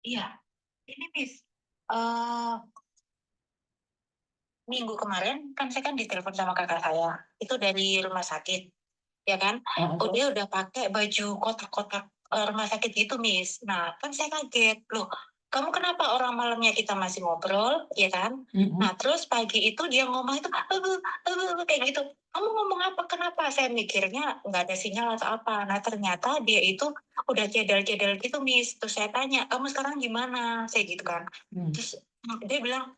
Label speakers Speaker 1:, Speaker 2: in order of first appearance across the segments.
Speaker 1: Iya, ini Miss, eee, minggu kemarin kan saya kan ditelepon sama kakak saya, itu dari rumah sakit, ya kan. Oh,
Speaker 2: Terus?
Speaker 1: dia udah pakai baju kotak-kotak, rumah sakit gitu, Miss. Nah, kan saya kaget, "Loh, kamu kenapa orang malamnya kita masih ngobrol," ya kan.
Speaker 2: Mhm.
Speaker 1: Nah, terus pagi itu dia ngomong itu, kayak gitu. "Kamu ngomong apa? Kenapa?" Saya mikirnya nggak ada sinyal atau apa. Nah, ternyata dia itu udah cedel-cedel gitu, Miss. Terus saya tanya, "Kamu sekarang gimana?" Saya gitu kan.
Speaker 2: Mmm.
Speaker 1: Terus, dia bilang,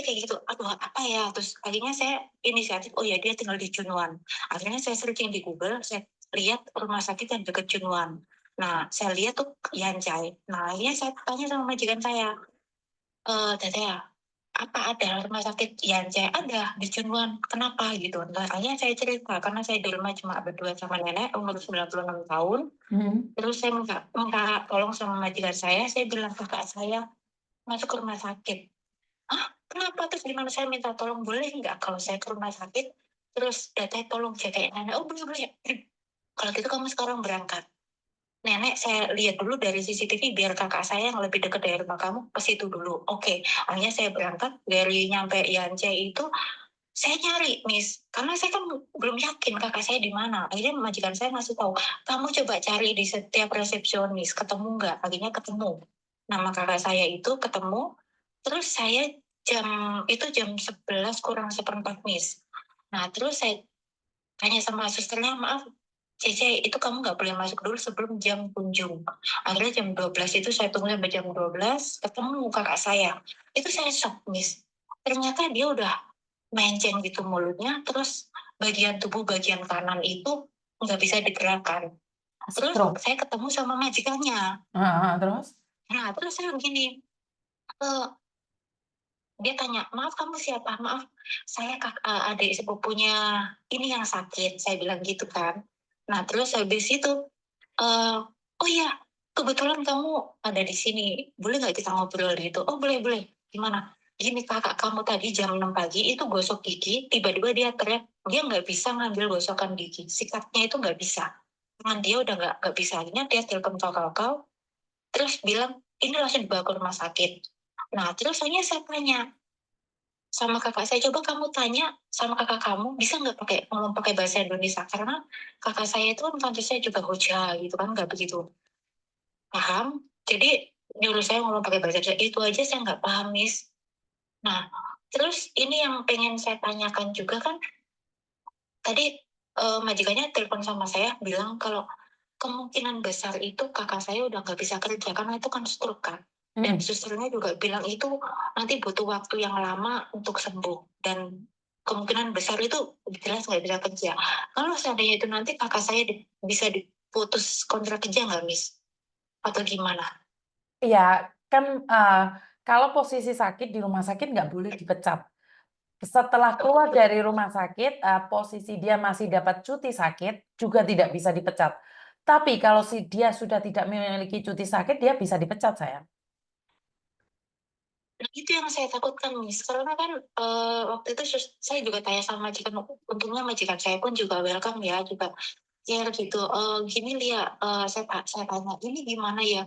Speaker 1: kayak gitu. Aduh, apa ya? Terus akhirnya saya inisiatif, oh ya dia tinggal di Cunuan. Akhirnya saya searching di Google, saya lihat rumah sakit yang dekat Cunuan. Nah, saya lihat tuh Yancai. Nah, akhirnya saya tanya sama majikan saya, "Teteh, apa ada rumah sakit Yancai?" "Ada, di Cunuan." "Kenapa?" Gitu. Nah, akhirnya saya cerita, karena saya di rumah cuma berdua sama nenek, umur 96 tahun.
Speaker 2: Mhm.
Speaker 1: Terus saya minta minta tolong sama majikan saya bilang, "Kakak saya masuk ke rumah sakit." "Hah? Kenapa?" Terus gimana, saya minta tolong, "Boleh nggak kalau saya ke rumah sakit, terus Teteh tolong jagain nenek?" "Oh, boleh boleh." "Kalau gitu kamu sekarang berangkat. Nenek saya lihat dulu dari CCTV biar kakak saya yang lebih dekat dari rumah kamu ke situ dulu." "Oke." Akhirnya saya berangkat, dari nyampe Yance itu, saya nyari, Miss, karena saya kan belum yakin kakak saya di mana. Akhirnya majikan saya ngasih tahu, "Kamu coba cari di setiap resepsionis, ketemu nggak?" Akhirnya ketemu. Nama kakak saya itu ketemu, terus saya jam 11 kurang seperempat, Miss. Nah, terus saya tanya sama susternya, "Maaf, Cece, itu kamu nggak boleh masuk dulu sebelum jam kunjung." Akhirnya jam 12 itu saya tunggu sampai jam 12, ketemu kakak saya. Itu saya shock, Miss. Ternyata dia udah menceng gitu mulutnya, terus bagian tubuh bagian kanan itu nggak bisa digerakkan. Terus
Speaker 2: Stroke?
Speaker 1: saya ketemu sama majikannya.
Speaker 2: Heeh heeh, terus?
Speaker 1: Nah, terus saya begini, eee, dia tanya, "Maaf kamu siapa?" "Maaf, saya adik sepupunya ini yang sakit," saya bilang gitu kan. Nah, terus habis itu, "Oh iya, kebetulan kamu ada di sini, boleh nggak kita ngobrol?" Gitu. "Oh, boleh boleh, gimana?" "Gini, kakak kamu tadi jam 6 pagi itu gosok gigi, tiba-tiba dia teriak, dia nggak bisa ngambil gosokan gigi, sikatnya itu nggak bisa. Tangan dia udah nggak bisa." Akhirnya dia telepon kakak, terus bilang, "Ini langsung dibawa ke rumah sakit." Nah, terus akhirnya saya tanya sama kakak saya, "Coba kamu tanya sama kakak kamu, bisa nggak ngomong pakai bahasa Indonesia?" Karena kakak saya itu kan kasusnya juga Hoja gitu kan, nggak begitu paham. Jadi nyuruh saya ngomong pakai bahasa Indonesia, itu aja saya nggak paham, Miss. Nah, terus ini yang pengen saya tanyakan juga kan, tadi, majikannya telepon sama saya bilang kalau kemungkinan besar itu kakak saya udah nggak bisa kerja karena itu kan stroke kan. Dan
Speaker 2: Mhm.
Speaker 1: susternya juga bilang itu nanti butuh waktu yang lama untuk sembuh dan kemungkinan besar itu jelas nggak bisa kerja. Kalau seandainya itu nanti kakak saya bisa diputus kontrak kerja nggak, Miss? Atau gimana?
Speaker 2: Iya, kan, kalau posisi sakit di rumah sakit nggak boleh dipecat. Setelah keluar dari rumah sakit, posisi dia masih dapat cuti sakit, juga tidak bisa dipecat. Tapi kalau dia sudah tidak memiliki cuti sakit, dia bisa dipecat, sayang.
Speaker 1: Nah, itu yang saya takutkan, Miss, karena kan, waktu itu saya juga tanya sama majikan, untungnya majikan saya pun juga welcome ya, juga care gitu, "Gini Lia," saya tanya, "Ini gimana ya,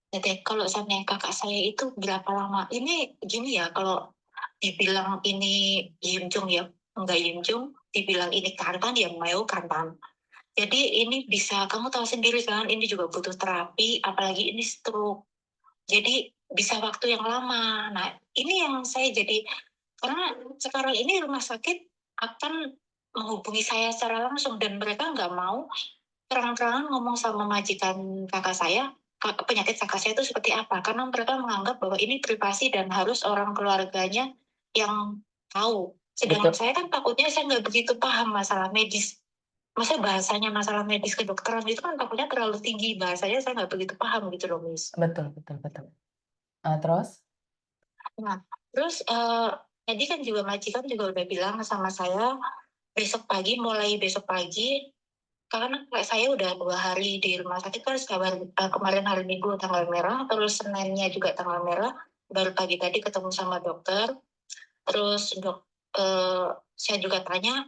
Speaker 1: Teteh, kalau seandainya kakak saya itu berapa lama?" Ini gini ya, kalau dibilang ini Yimjung ya, enggak Yimjung, dibilang ini Kantan ya mau Kantan. Jadi ini bisa kamu tahu sendiri kan, ini juga butuh terapi, apalagi ini stroke. Jadi bisa waktu yang lama. Nah, ini yang saya jadi karena sekarang ini rumah sakit akan menghubungi saya secara langsung dan mereka nggak mau terang-terangan ngomong sama majikan kakak saya, penyakit kakak saya itu seperti apa. Karena mereka menganggap bahwa ini privasi dan harus orang keluarganya yang tahu. Sedangkan
Speaker 2: Betul.
Speaker 1: saya kan takutnya saya nggak begitu paham masalah medis. Maksudnya bahasanya masalah medis kedokteran itu kan takutnya terlalu tinggi bahasanya saya nggak begitu paham gitu loh, Miss.
Speaker 2: Betul betul betul. Terus?
Speaker 1: Nah, terus, tadi kan juga majikan juga udah bilang sama saya, mulai besok pagi, karena kayak saya udah 2 hari di rumah sakit kan kemarin hari Minggu tanggal merah, terus Seninnya juga tanggal merah, baru pagi tadi ketemu sama dokter, terus saya juga tanya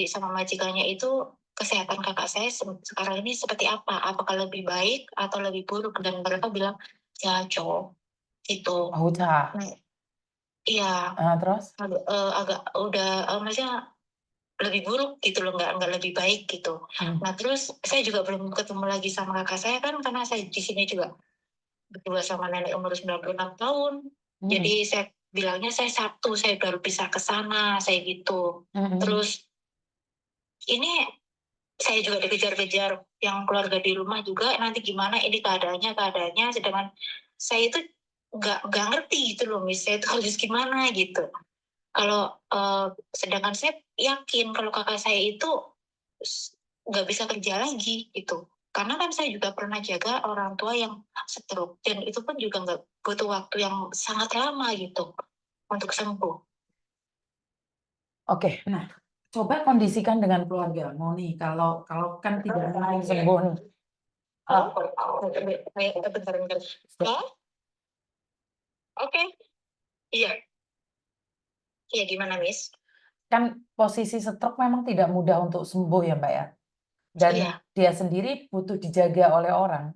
Speaker 1: sama majikannya itu, kesehatan kakak saya sekarang ini seperti apa, apakah lebih baik atau lebih buruk, dan mereka bilang ya cowok gitu.
Speaker 2: Oh, udah.
Speaker 1: Nah, iya
Speaker 2: Terus?
Speaker 1: agak udah maksudnya lebih buruk gitu loh, nggak lebih baik gitu. Nah terus saya juga belum ketemu lagi sama kakak saya kan, karena saya di sini juga berdua sama nenek umur 96 tahun. Jadi saya bilangnya saya Sabtu saya baru bisa ke sana, saya gitu. Terus ini saya juga dikejar-kejar yang keluarga di rumah juga, nanti gimana ini keadaannya, sedangkan saya itu nggak ngerti gitu loh, Miss, saya itu harus gimana gitu. Kalau sedangkan saya yakin kalau kakak saya itu nggak bisa kerja lagi gitu. Karena kan saya juga pernah jaga orang tua yang stroke, dan itu pun juga nggak butuh waktu yang sangat lama gitu untuk sembuh.
Speaker 2: Oke, nah coba kondisikan dengan keluargamu nih. Kalau kalau kan tidak mau sembuh nih.
Speaker 1: Bentar. Oh, oke. Iya. Iya, gimana, Miss?
Speaker 2: Kan posisi stroke memang tidak mudah untuk sembuh ya, Mbak ya. Dan
Speaker 1: Iya,
Speaker 2: dia sendiri butuh dijaga oleh orang.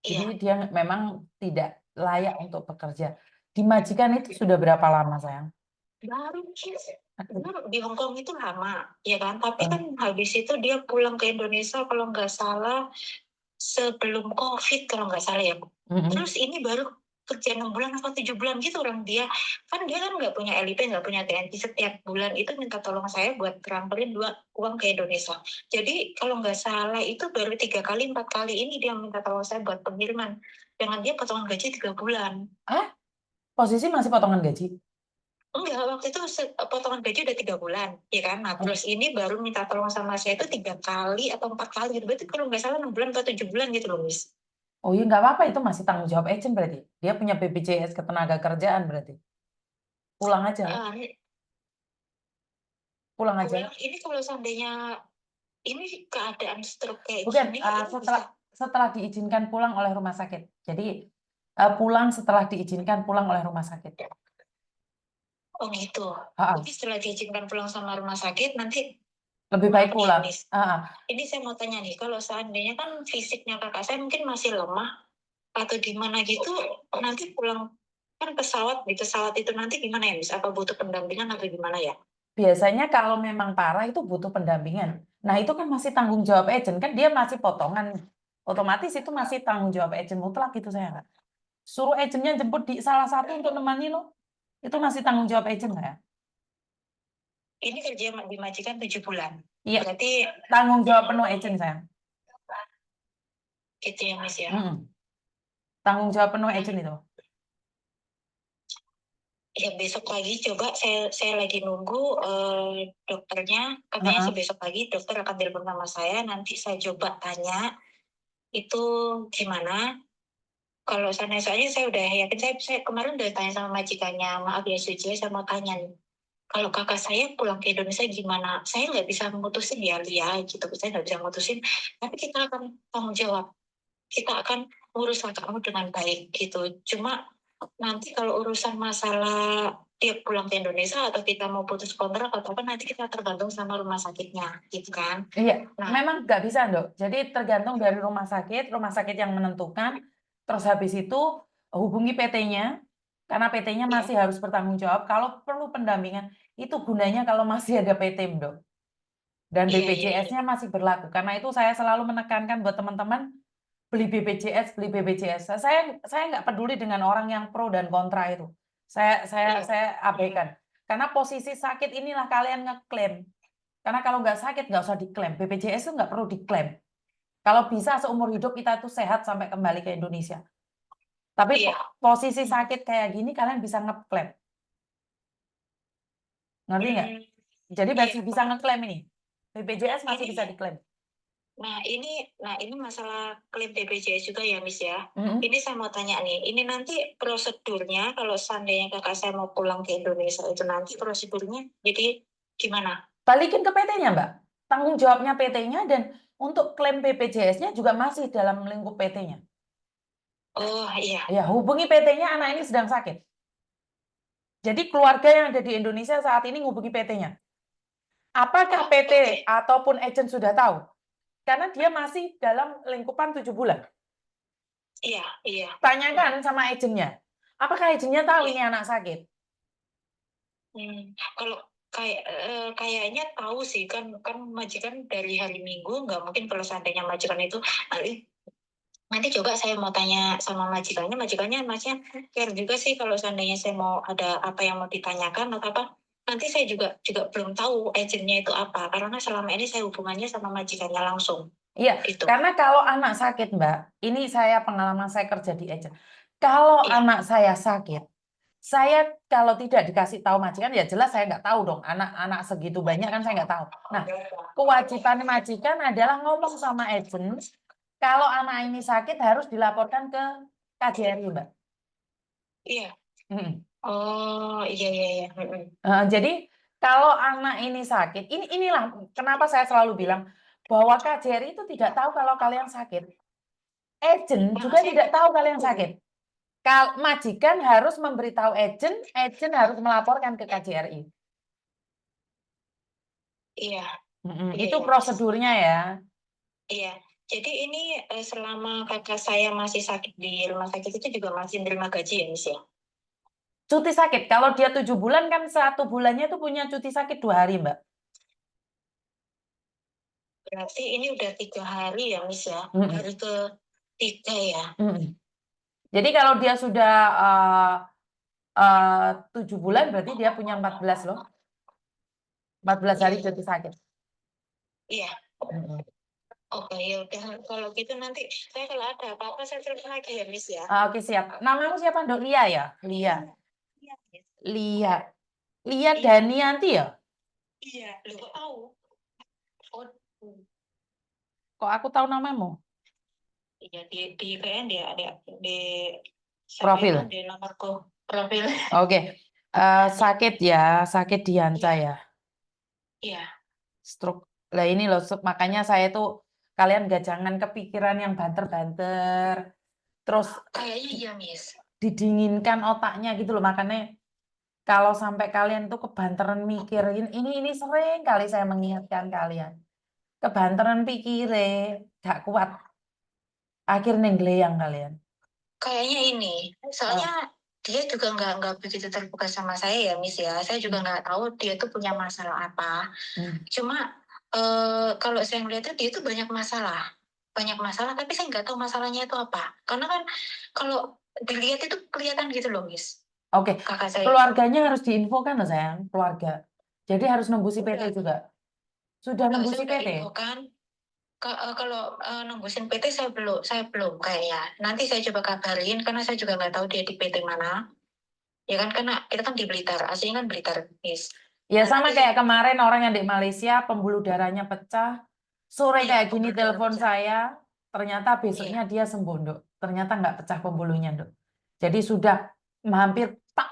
Speaker 2: Jadi
Speaker 1: iya.
Speaker 2: dia memang tidak layak untuk bekerja. Di majikan itu sudah berapa lama, sayang?
Speaker 1: Baru, Miss. Dulu di Hong Kong itu lama, ya kan? Tapi
Speaker 2: Eh,
Speaker 1: kan habis itu dia pulang ke Indonesia kalau nggak salah sebelum COVID kalau nggak salah ya. Terus ini baru kerja 6 bulan atau 7 bulan gitu orang dia. Kan dia kan nggak punya LIP, nggak punya TNI. Setiap bulan itu minta tolong saya buat transferin uang ke Indonesia. Jadi kalau nggak salah itu baru 3 kali, 4 kali ini dia minta tolong saya buat pengiriman. Dengan dia potongan gaji 3 bulan.
Speaker 2: Posisi masih potongan gaji?
Speaker 1: Enggak, waktu itu potongan gaji udah 3 bulan, ya kan? Nah, terus ini baru minta tolong sama saya itu 3 kali atau 4 kali gitu. Berarti kalau nggak salah 6 bulan atau 7 bulan gitu loh, Miss.
Speaker 2: Oh iya, nggak apa-apa, itu masih tanggung jawab agent berarti. Dia punya BPJS Ketenagakerjaan berarti. Pulang aja,
Speaker 1: Eh,
Speaker 2: pulang aja.
Speaker 1: ini kalau seandainya ini keadaan stroke kayak
Speaker 2: Bukan,
Speaker 1: gini, ini
Speaker 2: setelah diizinkan pulang oleh rumah sakit. Jadi pulang setelah diizinkan pulang oleh rumah sakit.
Speaker 1: oh gitu.
Speaker 2: Ah,
Speaker 1: Jadi setelah diizinkan pulang sama rumah sakit, nanti
Speaker 2: lebih baik
Speaker 1: maaf nih,
Speaker 2: pulang.
Speaker 1: Miss.
Speaker 2: Ah.
Speaker 1: Ini saya mau tanya nih, kalau seandainya kan fisiknya kakak saya mungkin masih lemah atau gimana gitu, nanti pulang kan di pesawat itu nanti gimana ya, Miss? Apa butuh pendampingan atau gimana ya?
Speaker 2: Biasanya kalau memang parah itu butuh pendampingan. Nah, itu kan masih tanggung jawab agent, kan dia masih potongan. Otomatis itu masih tanggung jawab agent mutlak gitu, saya nggak. Suruh agentnya jemput di salah satu untuk nemani lo. Itu masih tanggung jawab agent, saya.
Speaker 1: Ini kerja di majikan 7 bulan.
Speaker 2: Iya,
Speaker 1: Berarti
Speaker 2: tanggung jawab penuh agent, saya.
Speaker 1: gitu ya, Miss ya.
Speaker 2: Tanggung jawab penuh agent itu.
Speaker 1: Ya besok pagi coba saya lagi nunggu dokternya, katanya sih besok pagi dokter akan telepon sama saya, nanti saya coba tanya itu gimana. Kalau soalnya saya udah yakin, saya kemarin udah tanya sama majikannya, maaf ya Suci, saya mau tanya nih, kalau kakak saya pulang ke Indonesia gimana? Saya nggak bisa memutusin ya Lia gitu, saya nggak bisa memutusin, tapi kita akan tanggung jawab, kita akan urus kakakmu dengan baik gitu. Cuma nanti kalau urusan masalah dia pulang ke Indonesia atau kita mau putus kontrak atau apa, nanti kita tergantung sama rumah sakitnya gitu kan.
Speaker 2: Iya,
Speaker 1: Nah,
Speaker 2: memang nggak bisa, Dok. Jadi tergantung dari rumah sakit yang menentukan. Terus habis itu hubungi PT-nya, karena PT-nya
Speaker 1: ya,
Speaker 2: masih harus bertanggung jawab. Kalau perlu pendampingan, itu gunanya kalau masih ada PT, Dok. Dan
Speaker 1: iya, iya, iya.
Speaker 2: BPJS-nya masih berlaku. Karena itu saya selalu menekankan buat teman-teman, beli BPJS, beli BPJS. Saya nggak peduli dengan orang yang pro dan kontra itu.
Speaker 1: Iya.
Speaker 2: Saya abaikan. Karena posisi sakit inilah kalian ngeklaim. Karena kalau nggak sakit nggak usah diklaim. BPJS itu nggak perlu diklaim. Kalau bisa seumur hidup kita itu sehat sampai kembali ke Indonesia. Tapi
Speaker 1: Iya.
Speaker 2: posisi sakit kayak gini kalian bisa ngeklaim. Ngerti nggak?
Speaker 1: Hmm,
Speaker 2: Jadi
Speaker 1: iya,
Speaker 2: masih bisa
Speaker 1: Pak.
Speaker 2: ngeklaim ini. BPJS masih
Speaker 1: Ini
Speaker 2: bisa diklaim.
Speaker 1: ini masalah klaim BPJS juga ya, Miss ya.
Speaker 2: Mm-mm.
Speaker 1: Ini saya mau tanya nih, ini nanti prosedurnya kalau seandainya kakak saya mau pulang ke Indonesia itu nanti prosedurnya jadi gimana?
Speaker 2: Balikin ke PT-nya, Mbak. Tanggung jawabnya PT-nya dan untuk klaim BPJS-nya juga masih dalam lingkup PT-nya.
Speaker 1: Oh iya,
Speaker 2: Ya, hubungi PT-nya, anak ini sedang sakit. Jadi keluarga yang ada di Indonesia saat ini hubungi PT-nya. Apakah
Speaker 1: Oh,
Speaker 2: PT
Speaker 1: oke.
Speaker 2: ataupun agent sudah tahu? Karena dia masih dalam lingkupan 7 bulan.
Speaker 1: Iya, iya.
Speaker 2: Tanyakan sama agennya. Apakah agennya tahu
Speaker 1: Iya.
Speaker 2: ini anak sakit?
Speaker 1: Kalau kayaknya tahu sih, kan majikan dari hari Minggu, nggak mungkin kalau seandainya majikan itu nanti nanti juga saya mau tanya sama majikannya masnya care juga sih kalau seandainya saya mau ada apa yang mau ditanyakan atau apa. Nanti saya juga belum tahu agennya itu apa, karena selama ini saya hubungannya sama majikannya langsung
Speaker 2: Iya,
Speaker 1: gitu.
Speaker 2: karena kalau anak sakit, Mbak, ini saya pengalaman saya kerja di agent. Kalau
Speaker 1: Iya.
Speaker 2: anak saya sakit, saya kalau tidak dikasih tahu majikan, ya jelas saya nggak tahu dong. Anak-anak segitu banyak kan saya nggak tahu. Nah, kewajiban majikan adalah ngomong sama agent, kalau anak ini sakit harus dilaporkan ke KJRI, Mbak.
Speaker 1: Iya.
Speaker 2: Mm.
Speaker 1: Oh, iya, iya, iya.
Speaker 2: Jadi kalau anak ini sakit, inilah kenapa saya selalu bilang bahwa KJRI itu tidak tahu kalau kalian sakit. Agent
Speaker 1: Nah,
Speaker 2: juga
Speaker 1: saya
Speaker 2: tidak
Speaker 1: nggak
Speaker 2: tahu kalian
Speaker 1: tahu.
Speaker 2: sakit. Majikan harus memberitahu agent harus melaporkan ke KJRI.
Speaker 1: Iya, iya,
Speaker 2: Itu
Speaker 1: iya, Mas.
Speaker 2: prosedurnya ya.
Speaker 1: Iya. Jadi ini selama kakak saya masih sakit di rumah sakit itu juga masih menerima gaji ya, Miss ya?
Speaker 2: Cuti sakit, kalau dia 7 bulan kan 1 bulannya itu punya cuti sakit 2 hari, Mbak.
Speaker 1: Berarti ini udah 3 hari ya, Miss ya?
Speaker 2: Mm-mm.
Speaker 1: Hari ke-3 ya?
Speaker 2: Mm-mm. Jadi kalau dia sudah 7 bulan, berarti dia punya 14 loh. 14
Speaker 1: Iya,
Speaker 2: hari
Speaker 1: iya.
Speaker 2: cuti sakit.
Speaker 1: Iya.
Speaker 2: Mm-mm.
Speaker 1: Oke, ya udah. Kalau gitu nanti saya kalau ada apa-apa saya telepon lagi ya, Miss ya?
Speaker 2: Oke, siap. Namamu siapa, Dok? Lia ya? Lia.
Speaker 1: Iya, Miss.
Speaker 2: Lia. Lia
Speaker 1: Iya,
Speaker 2: Danianti ya?
Speaker 1: iya. Lu kok tahu? Oh,
Speaker 2: Kok aku tahu namamu?
Speaker 1: iya di PN dia ada di saya kan
Speaker 2: Profil.
Speaker 1: di nomorku profil.
Speaker 2: Oke. Sakit ya, sakit dianca
Speaker 1: Iya,
Speaker 2: ya.
Speaker 1: iya.
Speaker 2: Stroke. Lah ini loh, makanya saya tuh kalian gak jangan kepikiran yang banter-banter. Terus
Speaker 1: Kayaknya iya, Miss.
Speaker 2: didinginkan otaknya gitu loh. Makanya kalau sampai kalian tuh kebanteran mikirin, ini sering kali saya mengingatkan kalian. Kebanteran pikire, gak kuat. Akhirnya geleyang kalian.
Speaker 1: Kayaknya ini,
Speaker 2: Oh.
Speaker 1: soalnya dia juga nggak begitu terbuka sama saya ya, Miss ya. Saya juga nggak tahu dia tuh punya masalah apa.
Speaker 2: Hmm.
Speaker 1: Cuma kalau saya melihatnya dia tuh banyak masalah, tapi saya nggak tahu masalahnya itu apa. Karena kan kalau dilihat itu kelihatan gitu loh, Miss.
Speaker 2: Oke,
Speaker 1: Kakak saya
Speaker 2: keluarganya harus diinfokan loh sayang, keluarga. Jadi harus nembusi PT
Speaker 1: udah,
Speaker 2: juga. Sudah
Speaker 1: saya
Speaker 2: nembusi
Speaker 1: udah
Speaker 2: PT?
Speaker 1: infokan. Kalau nembusin PT saya belum kayaknya. Nanti saya coba kabarin karena saya juga nggak tahu dia di PT mana. Ya kan karena kita kan di Blitar, aslinya kan Blitar, Miss.
Speaker 2: Ya
Speaker 1: Nah,
Speaker 2: sama
Speaker 1: nanti
Speaker 2: kayak
Speaker 1: saya
Speaker 2: kemarin orang yang di Malaysia, pembuluh darahnya pecah. Sore
Speaker 1: iya
Speaker 2: kayak gini
Speaker 1: pembuluh darah
Speaker 2: telepon
Speaker 1: pecah.
Speaker 2: saya, ternyata besoknya
Speaker 1: Iya.
Speaker 2: dia sembuh, Dok. Ternyata nggak pecah pembuluhnya, Dok. Jadi sudah hampir tak,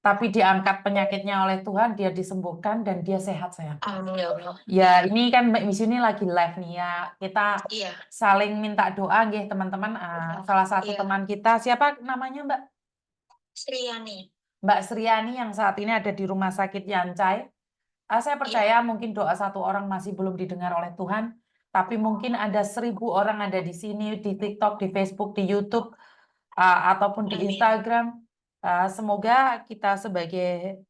Speaker 2: tapi diangkat penyakitnya oleh Tuhan, dia disembuhkan dan dia sehat, sayang.
Speaker 1: Amin ya Allah.
Speaker 2: Ya, ini kan Mbak Miss ini lagi live nih ya. Kita
Speaker 1: Iya.
Speaker 2: saling minta doa nggih, teman-teman. Salah satu
Speaker 1: Iya.
Speaker 2: teman kita, siapa namanya, Mbak?
Speaker 1: Sriani.
Speaker 2: Mbak Sriani yang saat ini ada di Rumah Sakit Yancai. Saya
Speaker 1: Iya.
Speaker 2: percaya mungkin doa satu orang masih belum didengar oleh Tuhan, tapi mungkin ada 1.000 orang ada di sini, di TikTok, di Facebook, di YouTube, ataupun di
Speaker 1: Amin.
Speaker 2: Instagram. Semoga kita sebagai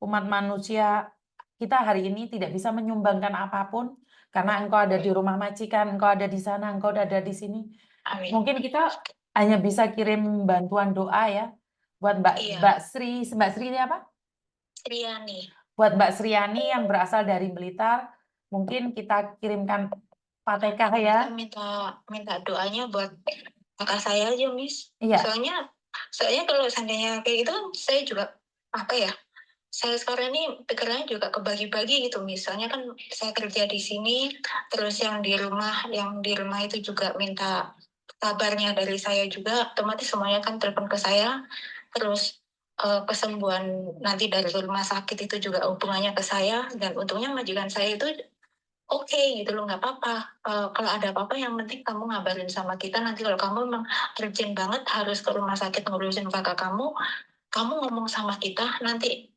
Speaker 2: umat manusia, kita hari ini tidak bisa menyumbangkan apapun, karena engkau ada di rumah majikan, engkau ada di sana, engkau ada di sini.
Speaker 1: Amin.
Speaker 2: Mungkin kita hanya bisa kirim bantuan doa ya, buat Mbak
Speaker 1: Iya.
Speaker 2: Mbak Sri ini apa?
Speaker 1: Sriani.
Speaker 2: Buat Mbak Sriani yang berasal dari Blitar, mungkin kita kirimkan Fatihah ya.
Speaker 1: Kita minta minta doanya buat kakak saya aja, Miss.
Speaker 2: Iya,
Speaker 1: Soalnya kalau seandainya kayak gitu kan saya juga apa ya? Saya sekarang ini pikirannya juga kebagi-bagi gitu. Misalnya kan saya kerja di sini, terus yang di rumah itu juga minta kabarnya dari saya juga, otomatis semuanya kan telepon ke saya, terus kesembuhan nanti dari rumah sakit itu juga hubungannya ke saya, dan untungnya majikan saya itu oke gitu loh, nggak apa-apa. Kalau ada apa-apa yang penting kamu ngabarin sama kita, nanti kalau kamu memang urgent banget harus ke rumah sakit ngurusin kakak kamu ngomong sama kita, nanti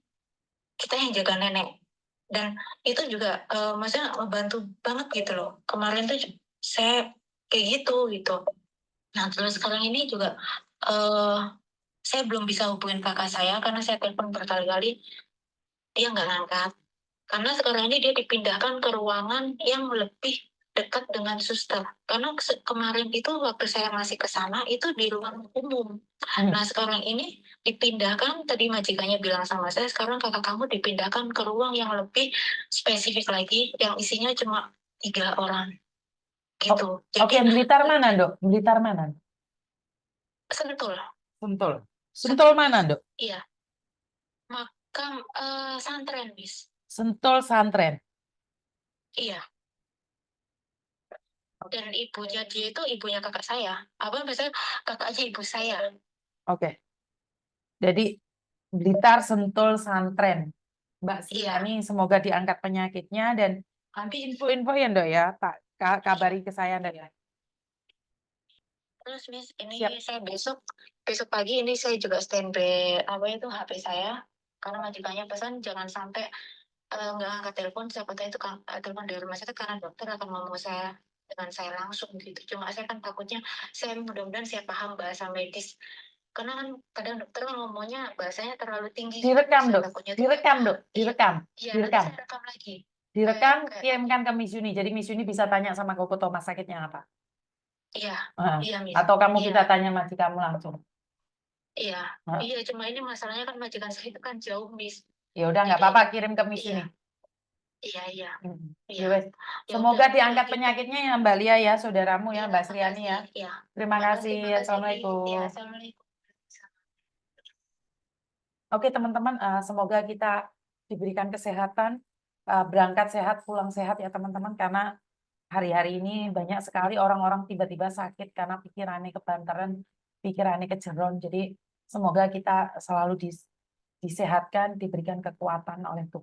Speaker 1: kita yang jaga nenek. Dan itu juga maksudnya membantu banget gitu loh. Kemarin tuh saya kayak gitu. Nah terus sekarang ini juga saya belum bisa hubungin kakak saya karena saya telepon berkali-kali, dia nggak ngangkat. Karena sekarang ini dia dipindahkan ke ruangan yang lebih dekat dengan suster. Karena kemarin itu waktu saya masih ke sana itu di ruang umum. Nah sekarang ini dipindahkan, tadi majikannya bilang sama saya, sekarang kakak kamu dipindahkan ke ruang yang lebih spesifik lagi, yang isinya cuma 3 orang gitu.
Speaker 2: Oke,
Speaker 1: Jadi
Speaker 2: Blitar mana, Dok? Blitar mana?
Speaker 1: Sentul,
Speaker 2: Sentul. Sentul mana, Dok?
Speaker 1: iya, makam santren, Bis.
Speaker 2: Sentul Santren.
Speaker 1: Iya. Dan ibunya dia itu ibunya kakak saya. Apa misalnya kakaknya ibu saya.
Speaker 2: Oke. Jadi Blitar Sentul Santren. Mbak
Speaker 1: Iya.
Speaker 2: Sriani, semoga diangkat penyakitnya dan nanti info-info ya, Dok ya. Tak kabari ke saya, Dok ya.
Speaker 1: Terus Miss, ini
Speaker 2: Siap.
Speaker 1: saya besok pagi ini saya juga standby apa itu HP saya. Karena majikannya pesan jangan sampai nggak angkat telepon, siapa tahu itu kan telepon dari rumah sakit karena dokter akan ngomong saya dengan saya langsung gitu. Cuma saya kan takutnya, saya mudah-mudahan saya paham bahasa medis. Karena kan kadang dokter kan ngomongnya bahasanya terlalu tinggi gitu.
Speaker 2: Direkam,
Speaker 1: Saya
Speaker 2: Dok.
Speaker 1: takutnya tuh
Speaker 2: Direkam, Dok.
Speaker 1: iya,
Speaker 2: Direkam.
Speaker 1: iya nanti
Speaker 2: Direkam.
Speaker 1: saya rekam lagi.
Speaker 2: Direkam,
Speaker 1: Kayak
Speaker 2: kirimkan ke Miss Yuni. Jadi Miss Yuni bisa tanya sama Koko Thomas sakitnya apa.
Speaker 1: iya,
Speaker 2: Heeh.
Speaker 1: iya Miss.
Speaker 2: Atau kamu
Speaker 1: Iya,
Speaker 2: kita tanya kamu langsung.
Speaker 1: iya,
Speaker 2: Heeh.
Speaker 1: iya. Cuma ini masalahnya kan majikan saya itu kan jauh Miss.
Speaker 2: Ya udah nggak
Speaker 1: Jadi
Speaker 2: apa-apa, kirim ke Miss
Speaker 1: iya,
Speaker 2: Yuni.
Speaker 1: iya.
Speaker 2: Ya
Speaker 1: Iya.
Speaker 2: wes.
Speaker 1: Ya udah
Speaker 2: Semoga
Speaker 1: kalau
Speaker 2: diangkat
Speaker 1: gitu.
Speaker 2: penyakitnya ya Mbak Lia ya, saudaramu ya,
Speaker 1: Iya,
Speaker 2: Mbak Sriani
Speaker 1: makasih.
Speaker 2: ya.
Speaker 1: Iya.
Speaker 2: Terima kasih.
Speaker 1: Makasih. Iya,
Speaker 2: Assalamualaikum.
Speaker 1: assalamualaikum.
Speaker 2: Oke teman-teman, semoga kita diberikan kesehatan, berangkat sehat, pulang sehat ya teman-teman, karena hari-hari ini banyak sekali orang-orang tiba-tiba sakit karena pikirannya kebantaran, pikirannya kejeron. Jadi semoga kita selalu disehatkan, diberikan kekuatan oleh Tuhan.